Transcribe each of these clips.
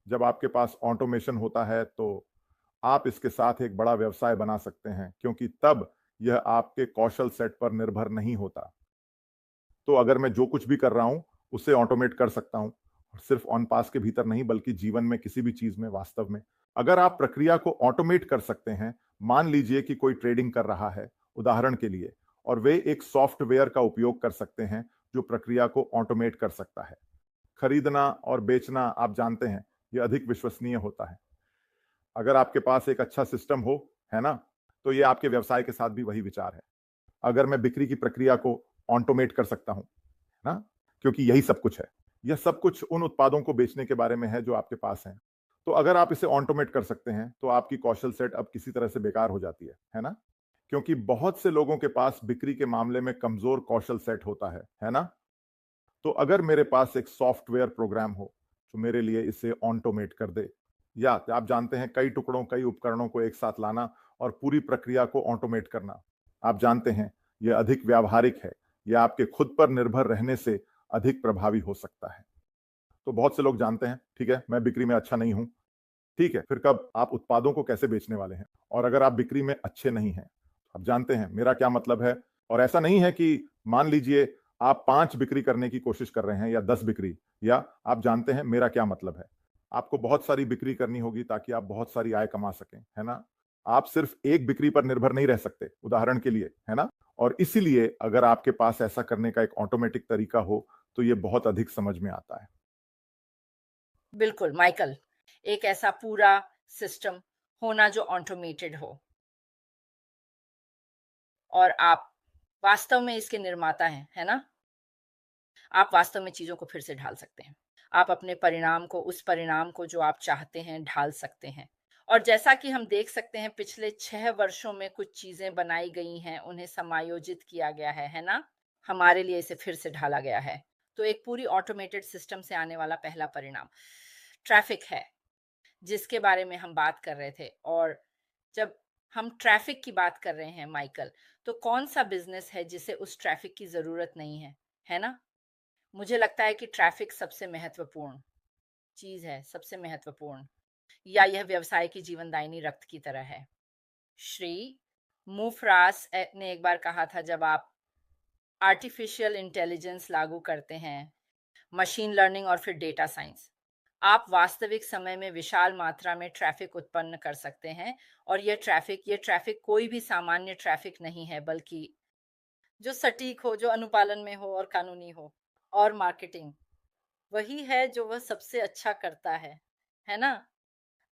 जब आपके पास ऑटोमेशन होता है तो आप इसके साथ एक बड़ा व्यवसाय बना सकते हैं, क्योंकि तब यह आपके कौशल सेट पर निर्भर नहीं होता। तो अगर मैं जो कुछ भी कर रहा हूं उसे ऑटोमेट कर सकता हूं, सिर्फ ऑन पास के भीतर नहीं बल्कि जीवन में किसी भी चीज में, वास्तव में अगर आप प्रक्रिया को ऑटोमेट कर सकते हैं। मान लीजिए कि कोई ट्रेडिंग कर रहा है, उदाहरण के लिए, और वे एक सॉफ्टवेयर का उपयोग कर सकते हैं जो प्रक्रिया को ऑटोमेट कर सकता है। खरीदना और बेचना, आप जानते हैं, यह अधिक विश्वसनीय होता है। अगर आपके पास एक अच्छा सिस्टम हो, है ना, तो ये आपके व्यवसाय के साथ भी वही विचार है। अगर मैं बिक्री की प्रक्रिया को ऑटोमेट कर सकता हूं ना, क्योंकि यही सब कुछ है। यह सब कुछ उन उत्पादों को बेचने के बारे में है जो आपके पास हैं। तो अगर आप इसे ऑटोमेट कर सकते हैं तो आपकी कौशल सेट अब किसी तरह से बेकार हो जाती है ना? क्योंकि बहुत से लोगों के पास बिक्री के मामले में कमजोर कौशल सेट होता है ना? तो अगर मेरे पास एक सॉफ्टवेयर प्रोग्राम हो जो मेरे लिए इसे ऑटोमेट कर दे, या आप जानते हैं कई टुकड़ों, कई उपकरणों को एक साथ लाना और पूरी प्रक्रिया को ऑटोमेट करना, आप जानते हैं, यह अधिक व्यावहारिक है। यह आपके खुद पर निर्भर रहने से अधिक प्रभावी हो सकता है। तो बहुत से लोग जानते हैं, ठीक है, मैं बिक्री में अच्छा नहीं हूं। ठीक है, फिर कब आप उत्पादों को कैसे बेचने वाले हैं? और अगर आप बिक्री में अच्छे नहीं हैं, आप जानते हैं मेरा क्या मतलब है। और ऐसा नहीं है कि मान लीजिए आप 5 बिक्री करने की कोशिश कर रहे हैं या 10 बिक्री, या आप जानते हैं मेरा क्या मतलब है। आपको बहुत सारी बिक्री करनी होगी ताकि आप बहुत सारी आय कमा सकें, है ना? आप सिर्फ एक बिक्री पर निर्भर नहीं रह सकते, उदाहरण के लिए, है ना? और इसीलिए अगर आपके पास ऐसा करने का एक ऑटोमेटिक तरीका हो तो ये बहुत अधिक समझ में आता है। बिल्कुल माइकल, एक ऐसा पूरा सिस्टम होना जो ऑटोमेटेड हो, और आप वास्तव में इसके निर्माता हैं, है ना? आप वास्तव में चीज़ों को फिर से ढाल सकते हैं। आप अपने परिणाम को, उस परिणाम को जो आप चाहते हैं, ढाल सकते हैं। और जैसा कि हम देख सकते हैं पिछले 6 वर्षों में कुछ चीज़ें बनाई गई हैं, उन्हें समायोजित किया गया है ना? हमारे लिए इसे फिर से ढाला गया है। तो एक पूरी ऑटोमेटेड सिस्टम से आने वाला पहला परिणाम ट्रैफ़िक है, जिसके बारे में हम बात कर रहे थे। और जब हम ट्रैफ़िक की बात कर रहे हैं माइकल, तो कौन-सा बिज़नेस है जिसे उस ट्रैफ़िक की ज़रूरत नहीं है ना? मुझे लगता है कि ट्रैफ़िक सबसे महत्वपूर्ण चीज़ है, सबसे महत्वपूर्ण, या यह व्यवसाय की जीवनदायिनी रक्त की तरह है। श्री मुफ्रास ने एक बार कहा था, जब आप आर्टिफ़िशियल इंटेलिजेंस लागू करते हैं, मशीन लर्निंग और फिर डेटा साइंस, आप वास्तविक समय में विशाल मात्रा में ट्रैफ़िक उत्पन्न कर सकते हैं। और ये ट्रैफ़िक कोई भी सामान्य ट्रैफ़िक नहीं है, बल्कि जो सटीक हो, जो अनुपालन में हो और कानूनी हो। और मार्केटिंग वही है जो वह सबसे अच्छा करता है ना?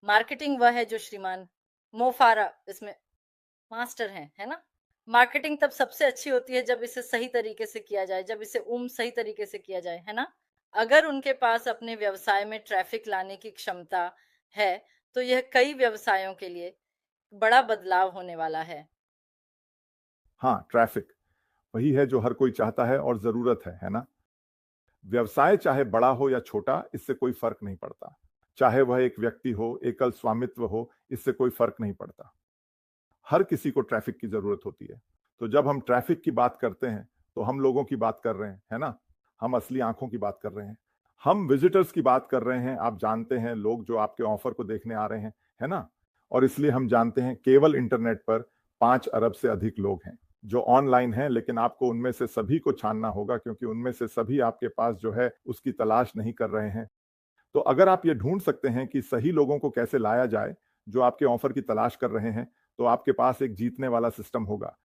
मार्केटिंग वह है जो श्रीमान मो फारा इसमें मास्टर हैं, है ना? मार्केटिंग तब सबसे अच्छी होती है जब इसे सही तरीके से किया जाए, जब इसे सही तरीके से किया जाए, है ना? अगर उनके पास अपने व्यवसाय में ट्रैफिक लाने की क्षमता है, तो यह कई व्यवसायों के लिए बड़ा बदलाव होने वाला है। हाँ, ट्रैफिक वही है जो हर कोई चाहता है और जरूरत है ना? व्यवसाय चाहे बड़ा हो या छोटा, इससे कोई फर्क नहीं पड़ता। चाहे वह एक व्यक्ति हो, एकल स्वामित्व हो, इससे कोई फर्क नहीं पड़ता। हर किसी को ट्रैफिक की जरूरत होती है। तो जब हम ट्रैफिक की बात करते हैं तो हम लोगों की बात कर रहे हैं, है ना? हम असली आंखों की बात कर रहे हैं। हम विजिटर्स की बात कर रहे हैं, आप जानते हैं, लोग जो आपके ऑफर को देखने आ रहे हैं, है ना? और इसलिए हम जानते हैं केवल इंटरनेट पर 5 अरब से अधिक लोग हैं जो ऑनलाइन हैं, लेकिन आपको उनमें से सभी को छानना होगा, क्योंकि उनमें से सभी आपके पास जो है उसकी तलाश नहीं कर रहे हैं। तो अगर आप ये ढूंढ सकते हैं कि सही लोगों को कैसे लाया जाए जो आपके ऑफर की तलाश कर रहे हैं, तो आपके पास एक जीतने वाला सिस्टम होगा।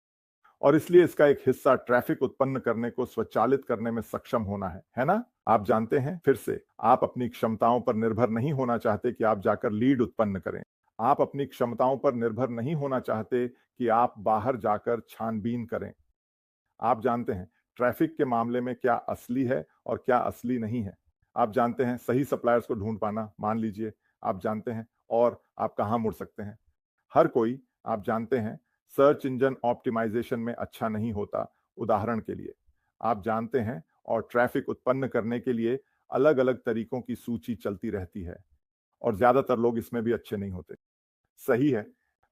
और इसलिए इसका एक हिस्सा ट्रैफिक उत्पन्न करने को स्वचालित करने में सक्षम होना है ना? आप जानते हैं, फिर से, आप अपनी क्षमताओं पर निर्भर नहीं होना चाहते कि आप जाकर लीड उत्पन्न करें। आप अपनी क्षमताओं पर निर्भर नहीं होना चाहते कि आप बाहर जाकर छानबीन करें। आप जानते हैं ट्रैफिक के मामले में क्या असली है और क्या असली नहीं है। आप जानते हैं सही सप्लायर्स को ढूंढ पाना, मान लीजिए, आप जानते हैं, और आप कहां मुड़ सकते हैं। हर कोई, आप जानते हैं, सर्च इंजन ऑप्टिमाइजेशन में अच्छा नहीं होता, उदाहरण के लिए, आप जानते हैं, और ट्रैफिक उत्पन्न करने के लिए अलग अलग तरीकों की सूची चलती रहती है, और ज्यादातर लोग इसमें भी अच्छे नहीं होते। सही है।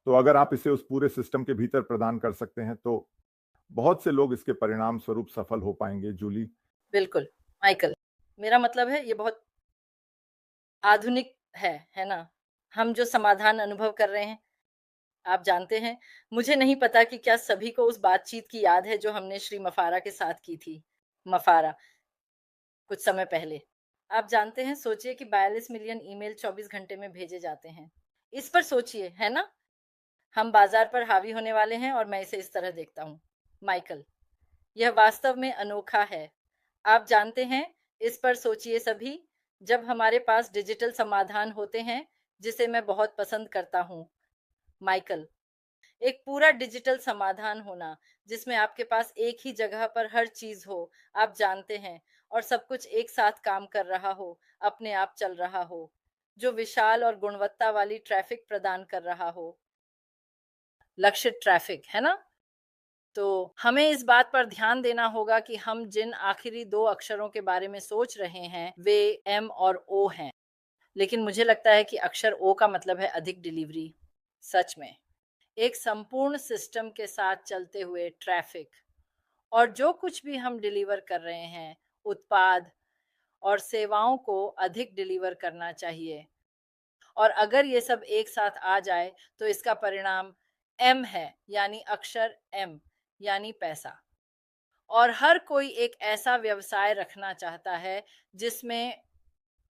तो अगर आप इसे उस पूरे सिस्टम के भीतर प्रदान कर सकते हैं तो बहुत से लोग इसके परिणाम स्वरूप सफल हो पाएंगे, जूली। बिल्कुल, माइकल, मेरा मतलब है ये बहुत आधुनिक है ना? हम जो समाधान अनुभव कर रहे हैं, आप जानते हैं, मुझे नहीं पता कि क्या सभी को उस बातचीत की याद है जो हमने श्री मफारा के साथ की थी। मफारा, कुछ समय पहले। आप जानते हैं, सोचिए कि 42 मिलियन ईमेल 24 घंटे में भेजे जाते हैं। इस पर सोचिए, है ना? हम बाजार पर हावी होने वाले हैं और मैं इसे इस तरह देखता हूँ। माइकल, यह वास्तव में अनोखा है। आप जानते हैं, इस पर सोचिए सभी, जब हमारे पास डिजिटल समाधान होते हैं, जिसे मैं बहुत पसंद करता हूँ। माइकल, एक पूरा डिजिटल समाधान होना, जिसमें आपके पास एक ही जगह पर हर चीज हो, आप जानते हैं, और सब कुछ एक साथ काम कर रहा हो, अपने आप चल रहा हो, जो विशाल और गुणवत्ता वाली ट्रैफिक प्रदान कर रहा हो। लक्षित ट्रैफिक, है ना? तो हमें इस बात पर ध्यान देना होगा कि हम जिन आखिरी 2 अक्षरों के बारे में सोच रहे हैं, वे एम और ओ हैं। लेकिन मुझे लगता है कि अक्षर ओ का मतलब है अधिक डिलीवरी। सच में, एक संपूर्ण सिस्टम के साथ चलते हुए ट्रैफिक, और जो कुछ भी हम डिलीवर कर रहे हैं, उत्पाद और सेवाओं को अधिक डिलीवर करना चाहिए। और अगर ये सब एक साथ आ जाए, तो इसका परिणाम एम है, यानी अक्षर एम, यानी पैसा। और हर कोई एक ऐसा व्यवसाय रखना चाहता है जिसमें,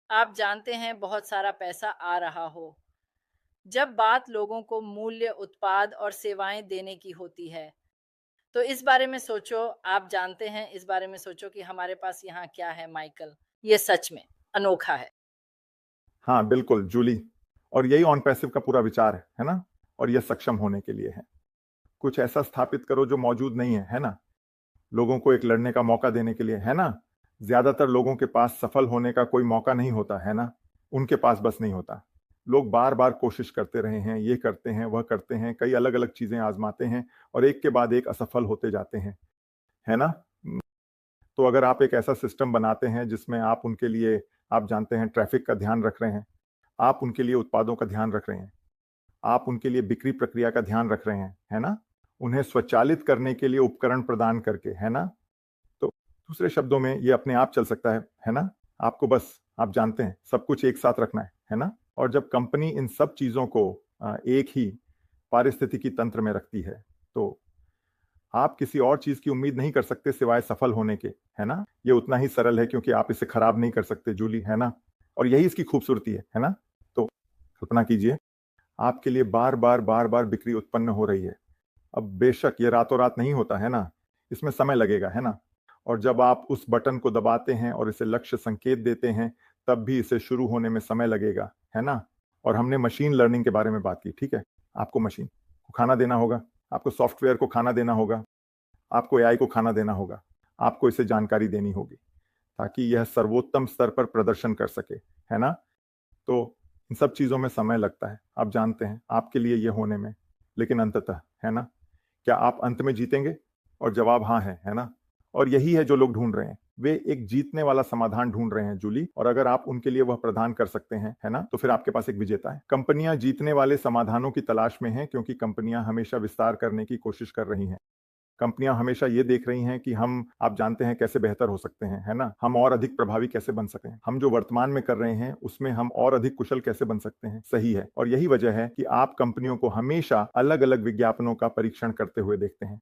आप जानते हैं, बहुत सारा पैसा आ रहा हो। जब बात लोगों को मूल्य, उत्पाद और सेवाएं देने की होती है, तो इस बारे में सोचो। आप जानते हैं, इस बारे में सोचो कि हमारे पास यहाँ क्या है, माइकल। ये सच में अनोखा है। हाँ बिल्कुल जूली, और यही ऑन पैसिव का पूरा विचार है ना? और यह सक्षम होने के लिए है। कुछ ऐसा स्थापित करो जो मौजूद नहीं है ना? लोगों को एक लड़ने का मौका देने के लिए, है ना? ज्यादातर लोगों के पास सफल होने का कोई मौका नहीं होता, है ना? उनके पास बस नहीं होता। लोग बार बार कोशिश करते रहे हैं, ये करते हैं, वह करते हैं, कई अलग अलग चीजें आजमाते हैं और एक के बाद एक असफल होते जाते हैं, है ना? तो अगर आप एक ऐसा सिस्टम बनाते हैं जिसमें आप उनके लिए, आप जानते हैं, ट्रैफिक का ध्यान रख रहे हैं, आप उनके लिए उत्पादों का ध्यान रख रहे हैं, आप उनके लिए बिक्री प्रक्रिया का ध्यान रख रहे हैं, है ना? उन्हें स्वचालित करने के लिए उपकरण प्रदान करके, है ना? तो दूसरे शब्दों में ये अपने आप चल सकता है ना? आपको बस, आप जानते हैं, सब कुछ एक साथ रखना है ना? और जब कंपनी इन सब चीजों को एक ही पारिस्थितिकी तंत्र में रखती है, तो आप किसी और चीज की उम्मीद नहीं कर सकते सिवाय सफल होने के, है ना? ये उतना ही सरल है क्योंकि आप इसे खराब नहीं कर सकते जूली, है ना? और यही इसकी खूबसूरती है ना? तो कल्पना कीजिए, आपके लिए बार बार बार बार बिक्री उत्पन्न हो रही है। अब बेशक ये रातों रात नहीं होता, है ना? इसमें समय लगेगा, है ना? और जब आप उस बटन को दबाते हैं और इसे लक्ष्य संकेत देते हैं, तब भी इसे शुरू होने में समय लगेगा, है ना? और हमने मशीन लर्निंग के बारे में बात की, ठीक है? आपको मशीन को खाना देना होगा, आपको सॉफ्टवेयर को खाना देना होगा, आपको एआई को खाना देना होगा, आपको इसे जानकारी देनी होगी ताकि यह सर्वोत्तम स्तर पर प्रदर्शन कर सके, है ना? तो इन सब चीजों में समय लगता है, आप जानते हैं, आपके लिए ये होने में। लेकिन अंततः, है ना, क्या आप अंत में जीतेंगे? और जवाब हाँ है ना? और यही है जो लोग ढूंढ रहे हैं। वे एक जीतने वाला समाधान ढूंढ रहे हैं जूली, और अगर आप उनके लिए वह प्रदान कर सकते हैं, है ना, तो फिर आपके पास एक विजेता है। कंपनियां जीतने वाले समाधानों की तलाश में हैं क्योंकि कंपनियां हमेशा विस्तार करने की कोशिश कर रही हैं। कंपनियां हमेशा ये देख रही हैं कि हम, आप जानते हैं, कैसे बेहतर हो सकते हैं, है ना? हम और अधिक प्रभावी कैसे बन सकते हैं, हम जो वर्तमान में कर रहे हैं उसमें हम और अधिक कुशल कैसे बन सकते हैं। सही है, और यही वजह है कि आप कंपनियों को हमेशा अलग अलग विज्ञापनों का परीक्षण करते हुए देखते हैं।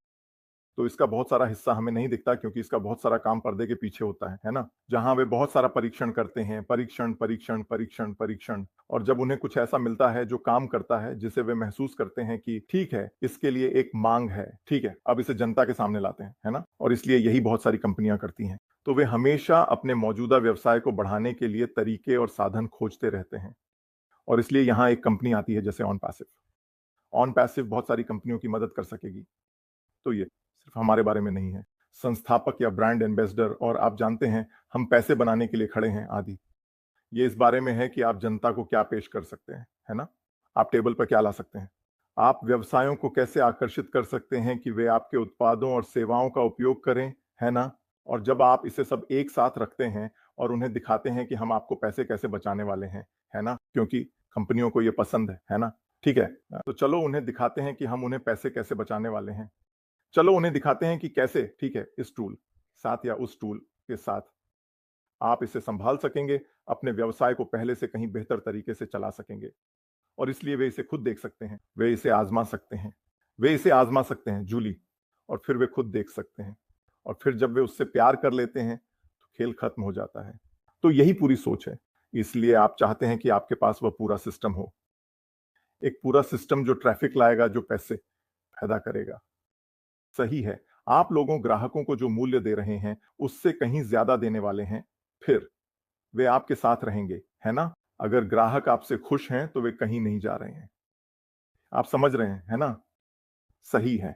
तो इसका बहुत सारा हिस्सा हमें नहीं दिखता क्योंकि इसका बहुत सारा काम पर्दे के पीछे होता है ना? जहां वे बहुत सारा परीक्षण करते हैं, परीक्षण परीक्षण परीक्षण परीक्षण, और जब उन्हें कुछ ऐसा मिलता है जो काम करता है, जिसे वे महसूस करते हैं कि ठीक है, इसके लिए एक मांग है, ठीक है, अब इसे जनता के सामने लाते हैं, है ना? और इसलिए यही बहुत सारी कंपनियां करती हैं। तो वे हमेशा अपने मौजूदा व्यवसाय को बढ़ाने के लिए तरीके और साधन खोजते रहते हैं, और इसलिए यहां एक कंपनी आती है जैसे ऑन पैसिव। ऑन पैसिव बहुत सारी कंपनियों की मदद कर सकेगी। तो ये सिर्फ हमारे बारे में नहीं है, संस्थापक या ब्रांड एम्बेसडर, और आप जानते हैं, हम पैसे बनाने के लिए खड़े हैं आदि। ये इस बारे में है कि आप जनता को क्या पेश कर सकते हैं, है ना? आप टेबल पर क्या ला सकते हैं, आप व्यवसायों को कैसे आकर्षित कर सकते हैं कि वे आपके उत्पादों और सेवाओं का उपयोग करें, है ना? और जब आप इसे सब एक साथ रखते हैं और उन्हें दिखाते हैं कि हम आपको पैसे कैसे बचाने वाले हैं, है ना, क्योंकि कंपनियों को ये पसंद है ना? ठीक है, तो चलो उन्हें दिखाते हैं कि हम उन्हें पैसे कैसे बचाने वाले हैं। चलो उन्हें दिखाते हैं कि कैसे, ठीक है, इस टूल साथ या उस टूल के साथ आप इसे संभाल सकेंगे, अपने व्यवसाय को पहले से कहीं बेहतर तरीके से चला सकेंगे। और इसलिए वे इसे खुद देख सकते हैं, वे इसे आजमा सकते हैं, वे इसे आजमा सकते हैं जूली, और फिर वे खुद देख सकते हैं। और फिर जब वे उससे प्यार कर लेते हैं तो खेल खत्म हो जाता है। तो यही पूरी सोच है। इसलिए आप चाहते हैं कि आपके पास वह पूरा सिस्टम हो, एक पूरा सिस्टम जो ट्रैफिक लाएगा, जो पैसे पैदा करेगा। सही है, आप लोगों ग्राहकों को जो मूल्य दे रहे हैं उससे कहीं ज्यादा देने वाले हैं, फिर वे आपके साथ रहेंगे, है ना? अगर ग्राहक आपसे खुश हैं तो वे कहीं नहीं जा रहे हैं। आप समझ रहे हैं, है ना? सही है।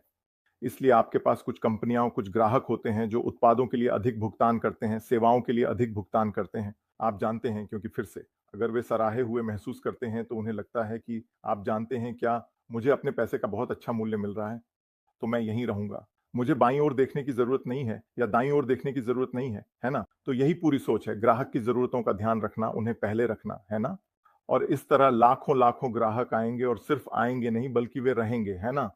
इसलिए आपके पास कुछ कंपनियां, कुछ ग्राहक होते हैं जो उत्पादों के लिए अधिक भुगतान करते हैं, सेवाओं के लिए अधिक भुगतान करते हैं। आप जानते हैं, क्योंकि फिर से अगर वे सराहे हुए महसूस करते हैं तो उन्हें लगता है कि आप जानते हैं क्या, मुझे अपने पैसे का बहुत अच्छा मूल्य मिल रहा है, तो मैं यहीं रहूंगा। मुझे बाईं ओर देखने की जरूरत नहीं है या दाईं ओर देखने की जरूरत नहीं है ना? तो यही पूरी सोच है, ग्राहक की जरूरतों का ध्यान रखना, उन्हें पहले रखना, है ना? और इस तरह लाखों लाखों ग्राहक आएंगे, और सिर्फ आएंगे नहीं बल्कि वे रहेंगे, है ना?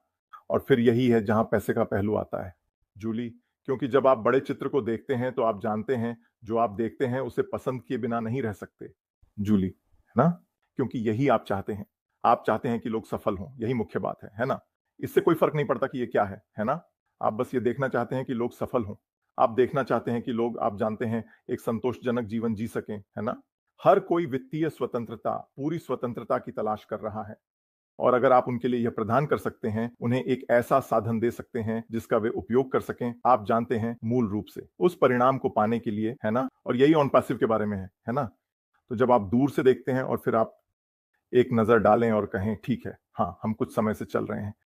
और फिर यही है जहां पैसे का पहलू आता है, जूली। क्योंकि जब आप बड़े चित्र को देखते हैं तो आप जानते हैं, जो आप देखते हैं उसे पसंद किए बिना नहीं रह सकते, जूली, है ना? क्योंकि यही आप चाहते हैं। आप चाहते हैं कि लोग सफल हों, यही मुख्य बात है ना? इससे कोई फर्क नहीं पड़ता कि ये क्या है ना? आप बस ये देखना चाहते हैं कि लोग सफल हों। आप देखना चाहते हैं कि लोग, आप जानते हैं, एक संतोषजनक जीवन जी सकें, है ना? हर कोई वित्तीय स्वतंत्रता, पूरी स्वतंत्रता की तलाश कर रहा है। और अगर आप उनके लिए यह प्रदान कर सकते हैं, उन्हें एक ऐसा साधन दे सकते हैं जिसका वे उपयोग कर सकें, आप जानते हैं, मूल रूप से उस परिणाम को पाने के लिए, है ना? और यही ऑन पैसिव के बारे में है ना? तो जब आप दूर से देखते हैं और फिर आप एक नजर डालें और कहें, ठीक है, हाँ, हम कुछ समय से चल रहे हैं,